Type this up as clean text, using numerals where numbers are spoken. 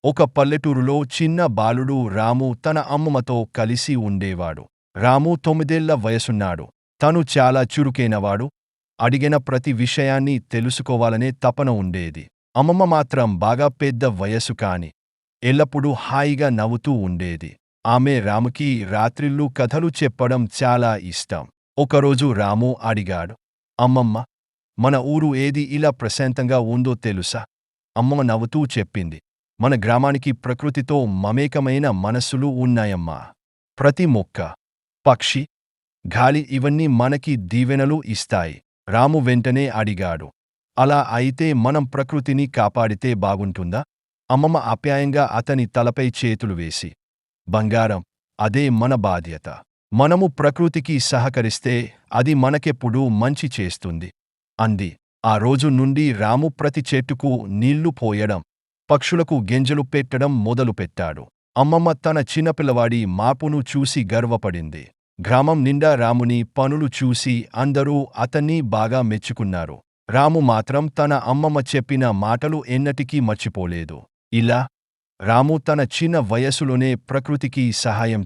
ఒక పల్లెటూరులో చిన్న బాలుడు రాము తన అమ్మమ్మతో కలిసి ఉండేవాడు. రాము 9 వయసున్నాడు. తను చాలా చురుకైనవాడు. అడిగిన ప్రతి విషయాన్ని తెలుసుకోవాలనే తపన ఉండేది. అమ్మమ్మ మాత్రం బాగా పెద్ద వయసు కాని ఎల్లప్పుడూ హాయిగా నవ్వుతూ ఉండేది. ఆమె రాముకి రాత్రిళ్ళు కథలు చెప్పడం చాలా ఇష్టం. ఒకరోజు రాము అడిగాడు, అమ్మమ్మ, మన ఊరు ఏది ఇలా ప్రశాంతంగా ఉందో తెలుసా? అమ్మమ్మ నవ్వుతూ చెప్పింది, మన గ్రామానికి ప్రకృతితో మమేకమైన మనస్సులు ఉన్నాయమ్మా. ప్రతి మొక్క, పక్షి, గాలి ఇవన్నీ మనకి దీవెనలు ఇస్తాయి. రాము వెంటనే అడిగాడు, అలా అయితే మనం ప్రకృతిని కాపాడితే బాగుంటుందా? అమ్మమ్మ ఆప్యాయంగా అతని తలపై చేతులు వేసి, బంగారం, అదే మన బాధ్యత. మనము ప్రకృతికి సహకరిస్తే అది మనకెప్పుడూ మంచి చేస్తుంది అంది. ఆ రోజు నుండి రాము ప్రతి చెట్టుకు నీళ్లు పోయడం, పక్షులకు గింజలు పెట్టడం మొదలుపెట్టాడు. అమ్మమ్మ తన చిన్నపిల్లవాడి మార్పును చూసి గర్వపడింది. గ్రామం నిండా రాముని పనులు చూసి అందరూ అతన్ని బాగా మెచ్చుకున్నారు. రాము మాత్రం తన అమ్మమ్మ చెప్పిన మాటలు ఎన్నటికీ మర్చిపోలేదు. ఇలా రాము తన చిన్న వయసులోనే ప్రకృతికి సహాయం